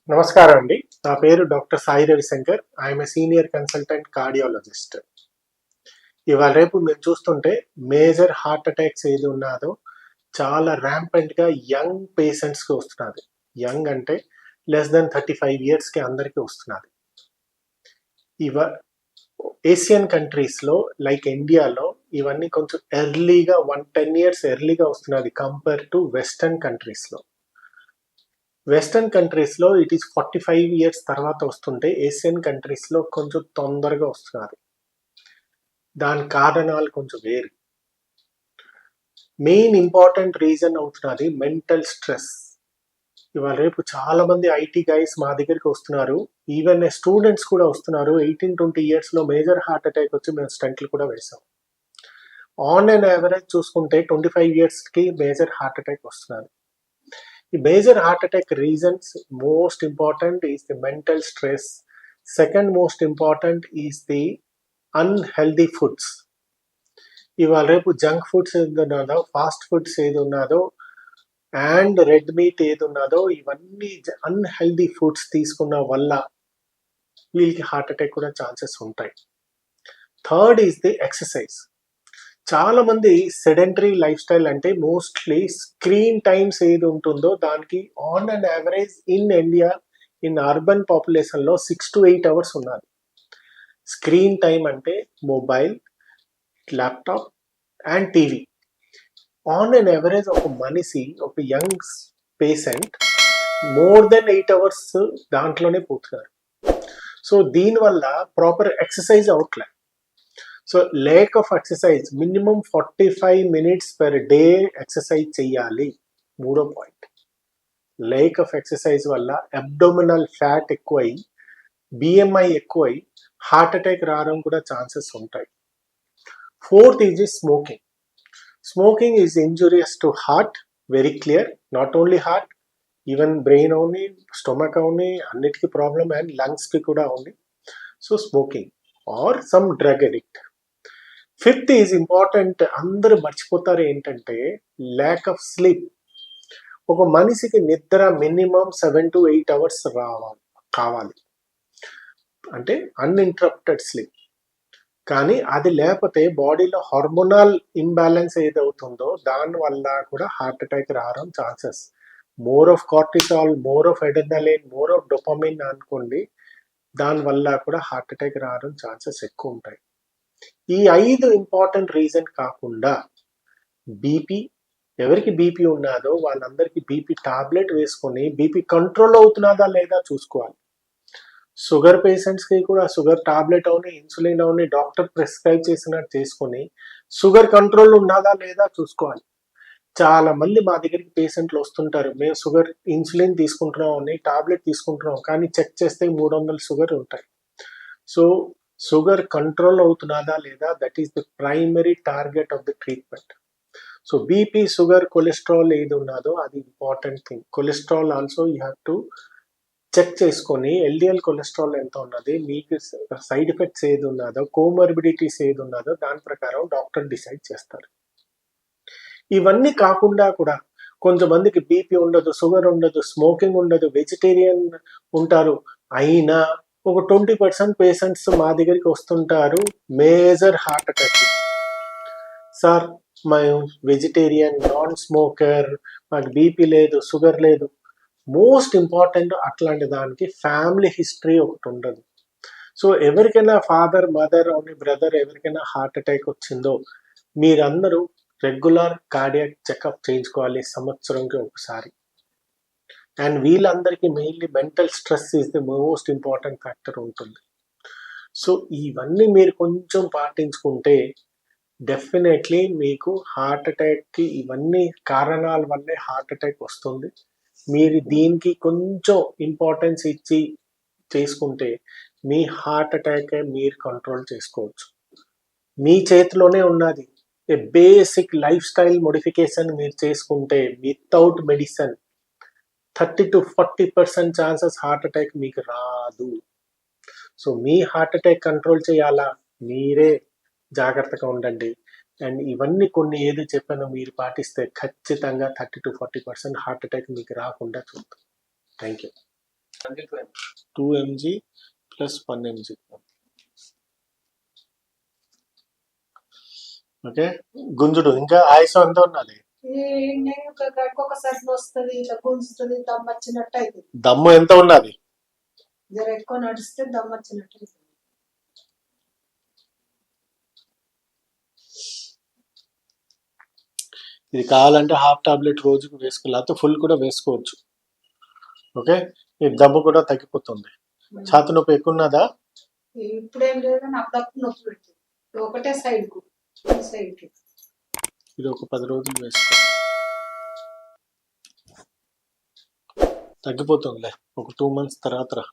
నమస్కారం అండి. నా పేరు doctor Sai Ravishankar. I'm a senior consultant cardiologist. ఇవాళ రేపు మీరు చూస్తుంటే మేజర్ హార్ట్ అటాక్స్ ఏది ఉన్నాదో చాలా ర్యాంపెంట్గా యంగ్ పేషెంట్స్కి వస్తున్నది. యంగ్ అంటే లెస్ దెన్ 35 ఇయర్స్కి అందరికీ వస్తున్నది. ఇవ ఏషియన్ కంట్రీస్లో లైక్ ఇండియాలో ఇవన్నీ కొంచెం ఎర్లీగా 10 ఇయర్స్ ఎర్లీగా వస్తున్నది కంపేర్ టు వెస్టర్న్ కంట్రీస్లో. వెస్టర్న్ కంట్రీస్లో ఇట్ ఈస్ 45 ఇయర్స్ తర్వాత వస్తుంటే ఏషియన్ కంట్రీస్లో కొంచెం తొందరగా వస్తున్నది. దాని కారణాలు కొంచెం వేరు. మెయిన్ ఇంపార్టెంట్ రీజన్ అవుతున్నది మెంటల్ స్ట్రెస్. ఇవాళ రేపు చాలా మంది ఐటీ గైస్ మా దగ్గరికి వస్తున్నారు. ఈవెన్ స్టూడెంట్స్ కూడా వస్తున్నారు. 18-20 ఇయర్స్లో మేజర్ హార్ట్ అటాక్ వచ్చి మేము స్టంట్లు కూడా వేసాం. ఆన్ అండ్ యావరేజ్ చూసుకుంటే 25 ఇయర్స్కి మేజర్ హార్ట్ అటాక్ వస్తున్నారు. The major heart attack reasons, most important is the mental stress. Second most important is the unhealthy foods. ఇవాళ రేపు జంక్ ఫుడ్స్ ఏది ఉన్నదో, ఫాస్ట్ ఫుడ్స్ ఏది ఉన్నదో అండ్ రెడ్ మీట్ ఏది ఉన్నదో ఇవన్నీ అన్హెల్దీ ఫుడ్స్ తీసుకున్న వల్ల వీళ్ళకి హార్ట్ అటాక్ కూడా ఛాన్సెస్ ఉంటాయి. Third is the exercise. చాలా మంది సెడెంటరీ లైఫ్ స్టైల్ అంటే మోస్ట్లీ స్క్రీన్ టైమ్స్ ఏది ఉంటుందో దానికి on and average in India in urban పాపులేషన్లో 6 to 8 అవర్స్ ఉన్నది. స్క్రీన్ టైం అంటే mobile, laptop and TV. On and average ఒక మనిషి, ఒక young patient more than 8 hours దాంట్లోనే పోతున్నారు. సో దీనివల్ల ప్రాపర్ ఎక్సర్సైజ్ అవట్లే. So lack of exercise, minimum 45 minutes per day exercise చెయ్యాలి. మూడో పాయింట్, లేక్ ఆఫ్ ఎక్సర్సైజ్ వల్ల అబ్డోమినల్ ఫ్యాట్ ఎక్కువై, బిఎంఐ ఎక్కువై హార్ట్ అటాక్ రావడం కూడా ఛాన్సెస్ ఉంటాయి. Fourth is smoking. Smoking is injurious to heart, very clear. Not only heart, even brain అవుని, stomach అవుని, అన్నిటికీ ప్రాబ్లం అండ్ లంగ్స్కి కూడా ఉంది. So smoking or some drug addict. Fifth is important, అందరూ మర్చిపోతారు ఏంటంటే ల్యాక్ ఆఫ్ స్లీప్. ఒక మనిషికి నిద్ర మినిమం 7 to 8 అవర్స్ కావాలి, అంటే అన్ఇంటరప్టెడ్ స్లీప్. కానీ అది లేకపోతే బాడీలో హార్మోనల్ ఇంబ్యాలెన్స్ ఏదవుతుందో దానివల్ల కూడా హార్ట్ అటాక్ రావడం chances. More of cortisol, more of adrenaline, more of dopamine అనుకోండి, దానివల్ల కూడా హార్ట్ అటాక్ రావడం ఛాన్సెస్ ఎక్కువ ఉంటాయి. ఈ 5 ఇంపార్టెంట్ రీజన్ కాకుండా బీపీ, ఎవరికి బీపీ ఉన్నదో వాళ్ళందరికీ బీపీ టాబ్లెట్ వేసుకొని బీపీ కంట్రోల్ అవుతున్నదా లేదా చూసుకోవాలి. షుగర్ పేషెంట్స్కి కూడా షుగర్ టాబ్లెట్ అవుని, ఇన్సులిన్ అవుని డాక్టర్ ప్రిస్క్రైబ్ చేసినట్టు చేసుకొని షుగర్ కంట్రోల్ ఉన్నదా లేదా చూసుకోవాలి. చాలా మంది మా దగ్గరికి పేషెంట్లు వస్తుంటారు, మేము షుగర్ ఇన్సులిన్ తీసుకుంటున్నాం అని, టాబ్లెట్ తీసుకుంటున్నాం, కానీ చెక్ చేస్తే 300 షుగర్ ఉంటాయి. సో షుగర్ కంట్రోల్ అవుతున్నదా లేదా, that is the primary target of the treatment. So BP, sugar, cholesterol ఏది ఉన్నదో అది important thing. Cholesterol also you have to check చేసుకొని ఎల్డిఎల్ కొలెస్ట్రాల్ ఎంత ఉన్నది, మీకు సైడ్ ఎఫెక్ట్స్ ఏది ఉన్నదో, కోమర్బిడిటీస్ ఏది ఉన్నదో దాని ప్రకారం డాక్టర్ డిసైడ్ చేస్తారు. ఇవన్నీ కాకుండా కూడా కొంతమందికి బీపీ ఉండదు, షుగర్ ఉండదు, స్మోకింగ్ ఉండదు, వెజిటేరియన్ ఉంటారు, అయినా ఒక 20% పేషెంట్స్ మా దగ్గరికి వస్తుంటారు మేజర్ హార్ట్ అటాక్. సార్ మేము వెజిటేరియన్, నాన్ స్మోకర్, మాకు బీపీ లేదు, షుగర్ లేదు. మోస్ట్ ఇంపార్టెంట్ అట్లాంటి దానికి ఫ్యామిలీ హిస్టరీ ఒకటి ఉండదు. సో ఎవరికైనా ఫాదర్, మదర్ అని, బ్రదర్ ఎవరికైనా హార్ట్ అటాక్ వచ్చిందో మీరందరూ రెగ్యులర్ కార్డియాక్ చెకప్ చేయించుకోవాలి, సంవత్సరంకి ఒకసారి. అండ్ వీళ్ళందరికీ mainly mental stress is the most important factor ఉంటుంది. సో ఇవన్నీ మీరు కొంచెం పాటించుకుంటే డెఫినెట్లీ మీకు హార్ట్ అటాక్కి ఇవన్నీ కారణాల వల్లే హార్ట్ అటాక్ వస్తుంది. మీరు దీనికి కొంచెం ఇంపార్టెన్స్ ఇచ్చి చేసుకుంటే మీ హార్ట్ అటాక్ మీరు కంట్రోల్ చేసుకోవచ్చు. మీ చేతిలోనే ఉన్నది. ఏ బేసిక్ లైఫ్ స్టైల్ మోడిఫికేషన్ మీరు చేసుకుంటే without medicine 30 to 40% chances heart attack మీకు రాదు. సో మీ హార్ట్ అటాక్ కంట్రోల్ చేయాలా, మీరే జాగ్రత్తగా ఉండండి. అండ్ ఇవన్నీ కొన్ని ఏది చెప్పానో మీరు పాటిస్తే ఖచ్చితంగా 30 to 40% హార్ట్ అటాక్ మీకు రాకుండా చూద్దాం. Thank you. 2 mg plus 1 mg. Okay, గుంజుడు. ఇంకా ఆయాసం ఎంత ఉండాలి? ఒకసారి వస్తుంది, ఇట్లా గుంజుతుంది, దమ్ వచ్చినట్టు అవుతుంది. దమ్ము ఎంత ఉండాలి? జర ఎక్కువ నడిస్తే దమ్ వచ్చినట్టు అవుతుంది. ఇది కావాలంటే హాఫ్ టాబ్లెట్ రోజుకు వేసుకోవాలి, లేకపోతే ఫుల్ కూడా వేసుకోవచ్చు. ఓకే, ఈ దమ్ము కూడా తగ్గిపోతుంది. ఛాతి నొప్పి ఎక్కువ ఉన్నదా? ఇప్పుడేం లేదు, నాకు తప్పు నొప్పి పెట్టింది ఒకటే సైడ్ కు, ఈ సైడ్ కి. ఇది ఒక 10 రోజులు వేసుకో, తగ్గిపోతుందిలే. ఒక 2 months తర్వాత రా.